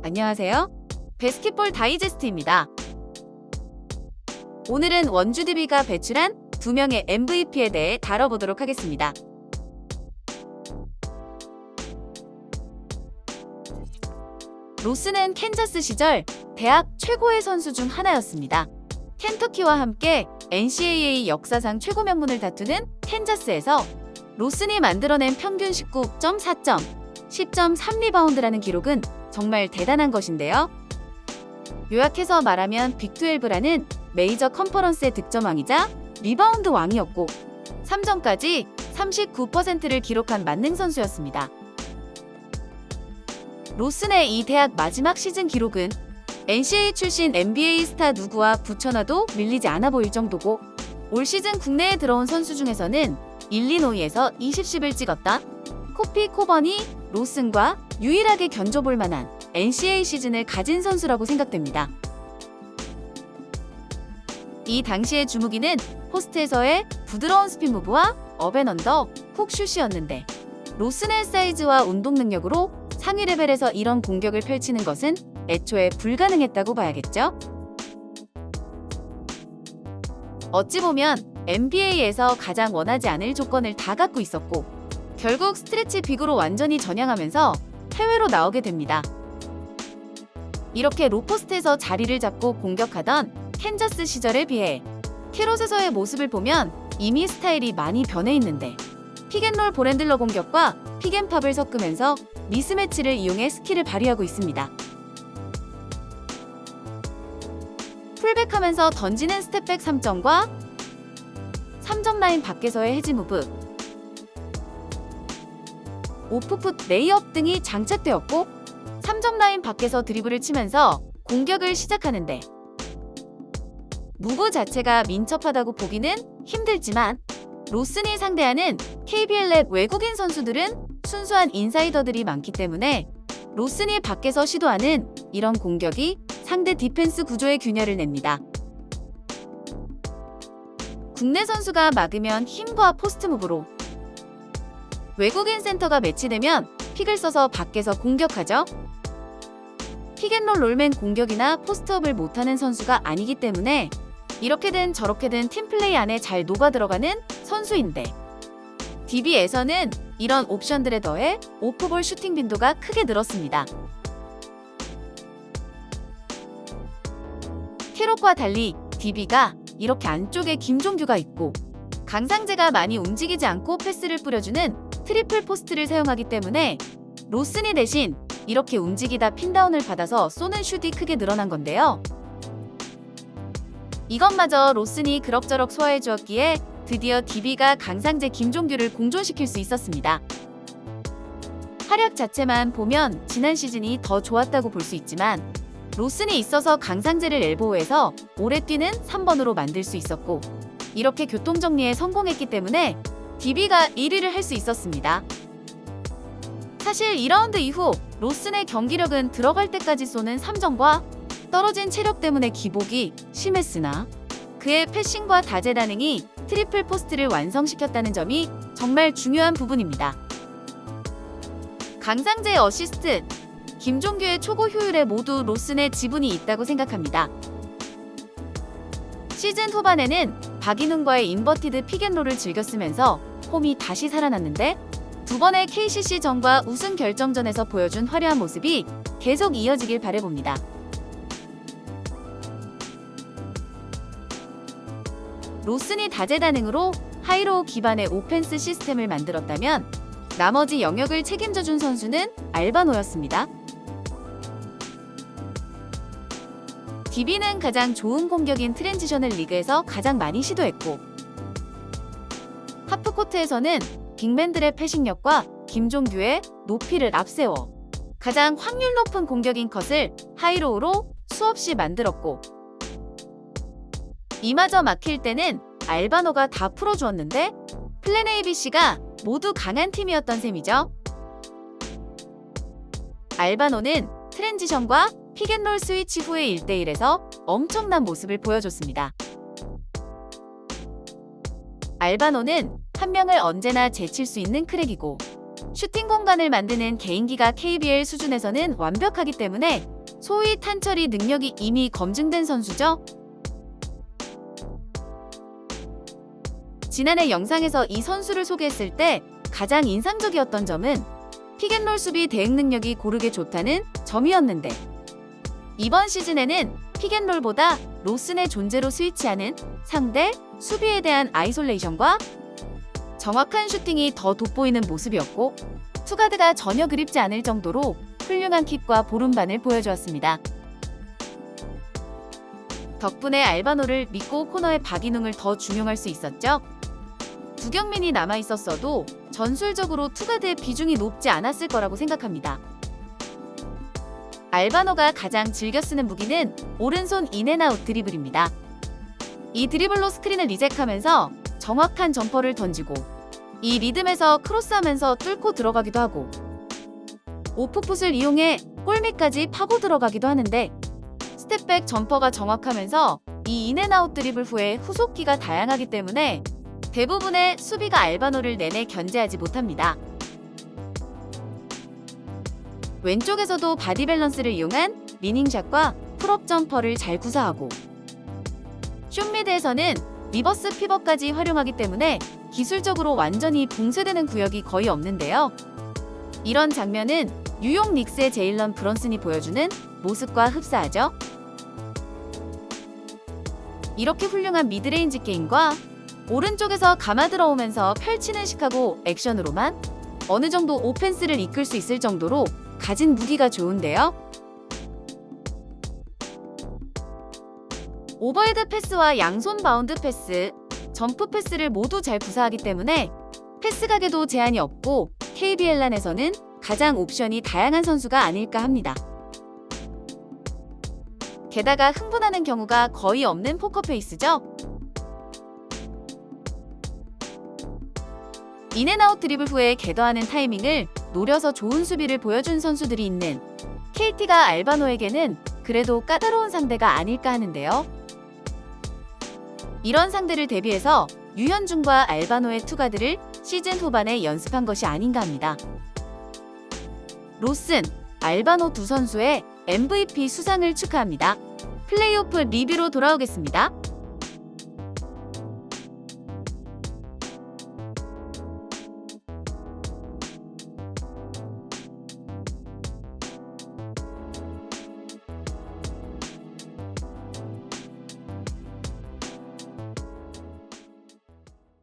안녕하세요. 배스킷볼 다이제스트입니다. 오늘은 원주 DB가 배출한 2명의 MVP에 대해 다뤄보도록 하겠습니다. 로스는 캔자스 시절 대학 최고의 선수 중 하나였습니다. 켄터키와 함께 NCAA 역사상 최고 명문을 다투는 캔자스에서 로슨이 만들어낸 평균 19.4점, 10.3 리바운드라는 기록은 정말 대단한 것인데요. 요약해서 말하면 빅12라는 메이저 컨퍼런스의 득점왕이자 리바운드 왕이었고 3점까지 39%를 기록한 만능 선수였습니다. 로슨의 이 대학 마지막 시즌 기록은 NCAA 출신 NBA 스타 누구와 붙여놔도 밀리지 않아 보일 정도고 올 시즌 국내에 들어온 선수 중에서는 일리노이에서 20십을 찍었다. 코피 코번이 로슨과 유일하게 견줘볼 만한 NCAA 시즌을 가진 선수라고 생각됩니다. 이 당시의 주무기는 포스트에서의 부드러운 스핀 무브와 업앤언더 훅 슛이었는데 로슨의 사이즈와 운동 능력으로 상위 레벨에서 이런 공격을 펼치는 것은 애초에 불가능했다고 봐야겠죠? 어찌 보면 NBA에서 가장 원하지 않을 조건을 다 갖고 있었고 결국 스트레치 빅으로 완전히 전향하면서 해외로 나오게 됩니다. 이렇게 로포스트에서 자리를 잡고 공격하던 캔자스 시절에 비해 캐롯에서의 모습을 보면 이미 스타일이 많이 변해 있는데 픽앤롤 볼핸들러 공격과 픽앤팝을 섞으면서 미스매치를 이용해 스킬을 발휘하고 있습니다. 풀백하면서 던지는 스텝백 3점과 3점 라인 밖에서의 해지 무브, 오프풋 레이업 등이 장착되었고 3점 라인 밖에서 드리블을 치면서 공격을 시작하는데 무브 자체가 민첩하다고 보기는 힘들지만 로슨이 상대하는 KBL 내 외국인 선수들은 순수한 인사이더들이 많기 때문에 로슨이 밖에서 시도하는 이런 공격이 상대 디펜스 구조에 균열을 냅니다. 국내 선수가 막으면 힘과 포스트 무브로 외국인 센터가 매치되면 픽을 써서 밖에서 공격하죠. 픽앤롤 롤맨 공격이나 포스트업을 못하는 선수가 아니기 때문에 이렇게든 저렇게든 팀플레이 안에 잘 녹아들어가는 선수인데 DB에서는 이런 옵션들에 더해 오프볼 슈팅 빈도가 크게 늘었습니다. 캐롯과 달리 DB가 이렇게 안쪽에 김종규가 있고 강상재가 많이 움직이지 않고 패스를 뿌려주는 트리플 포스트를 사용하기 때문에 로슨이 대신 이렇게 움직이다 핀다운을 받아서 쏘는 슛이 크게 늘어난 건데요. 이것마저 로슨이 그럭저럭 소화해 주었기에 드디어 DB가 강상재, 김종규를 공존시킬 수 있었습니다. 활약 자체만 보면 지난 시즌이 더 좋았다고 볼 수 있지만 로슨이 있어서 강상재를 엘보우에서 오래 뛰는 3번으로 만들 수 있었고 이렇게 교통정리에 성공했기 때문에 DB가 1위를 할 수 있었습니다. 사실 2라운드 이후 로슨의 경기력은 들어갈 때까지 쏘는 3점과 떨어진 체력 때문에 기복이 심했으나 그의 패싱과 다재다능이 트리플 포스트를 완성시켰다는 점이 정말 중요한 부분입니다. 강상재의 어시스트, 김종규의 초고 효율에 모두 로슨의 지분이 있다고 생각합니다. 시즌 후반에는 박인훈과의 인버티드 픽앤롤을 즐겼으면서 홈이 다시 살아났는데 두 번의 KCC전과 우승 결정전에서 보여준 화려한 모습이 계속 이어지길 바라봅니다. 로슨이 다재다능으로 하이로우 기반의 오펜스 시스템을 만들었다면 나머지 영역을 책임져준 선수는 알바노였습니다. DB는 가장 좋은 공격인 트랜지션을 리그에서 가장 많이 시도했고 하프코트에서는 빅맨들의 패싱력과 김종규의 높이를 앞세워 가장 확률 높은 공격인 컷을 하이로우로 수없이 만들었고 이마저 막힐 때는 알바노가 다 풀어주었는데 플랜 ABC가 모두 강한 팀이었던 셈이죠. 알바노는 트랜지션과 픽앤롤 스위치 후의 1대1에서 엄청난 모습을 보여줬습니다. 알바노는 한 명을 언제나 제칠 수 있는 크랙이고 슈팅 공간을 만드는 개인기가 KBL 수준에서는 완벽하기 때문에 소위 탄처리 능력이 이미 검증된 선수죠. 지난해 영상에서 이 선수를 소개했을 때 가장 인상적이었던 점은 픽앤롤 수비 대응 능력이 고르게 좋다는 점이었는데, 이번 시즌에는 픽앤롤보다 로슨의 존재로 스위치하는 상대 수비에 대한 아이솔레이션과 정확한 슈팅이 더 돋보이는 모습이었고, 투가드가 전혀 그립지 않을 정도로 훌륭한 킥과 보름반을 보여주었습니다. 덕분에 알바노를 믿고 코너의 박인웅을 더 중용할 수 있었죠. 두경민이 남아있었어도 전술적으로 투가드의 비중이 높지 않았을 거라고 생각합니다. 알바노가 가장 즐겨 쓰는 무기는 오른손 인앤아웃 드리블입니다. 이 드리블로 스크린을 리젝하면서 정확한 점퍼를 던지고, 이 리듬에서 크로스하면서 뚫고 들어가기도 하고, 오프풋을 이용해 골밑까지 파고 들어가기도 하는데, 스텝백 점퍼가 정확하면서 이 인앤아웃 드리블 후에 후속기가 다양하기 때문에 대부분의 수비가 알바노를 내내 견제하지 못합니다. 왼쪽에서도 바디 밸런스를 이용한 리닝샷과 풀업 점퍼를 잘 구사하고, 숏미드에서는 리버스 피벗까지 활용하기 때문에 기술적으로 완전히 봉쇄되는 구역이 거의 없는데요. 이런 장면은 뉴욕 닉스의 제일런 브런슨이 보여주는 모습과 흡사하죠. 이렇게 훌륭한 미드레인지 게임과 오른쪽에서 감아 들어오면서 펼치는 시카고 액션으로만 어느 정도 오펜스를 이끌 수 있을 정도로 가진 무기가 좋은데요. 오버헤드 패스와 양손 바운드 패스, 점프 패스를 모두 잘 구사하기 때문에 패스 가게도 제한이 없고 KBL란에서는 가장 옵션이 다양한 선수가 아닐까 합니다. 게다가 흥분하는 경우가 거의 없는 포커페이스죠. 인앤아웃 드리블 후에 궤도하는 타이밍을 노려서 좋은 수비를 보여준 선수들이 있는 KT가 알바노에게는 그래도 까다로운 상대가 아닐까 하는데요. 이런 상대를 대비해서 유현중과 알바노의 투가드를 시즌 후반에 연습한 것이 아닌가 합니다. 로슨, 알바노 두 선수의 MVP 수상을 축하합니다. 플레이오프 리뷰로 돌아오겠습니다.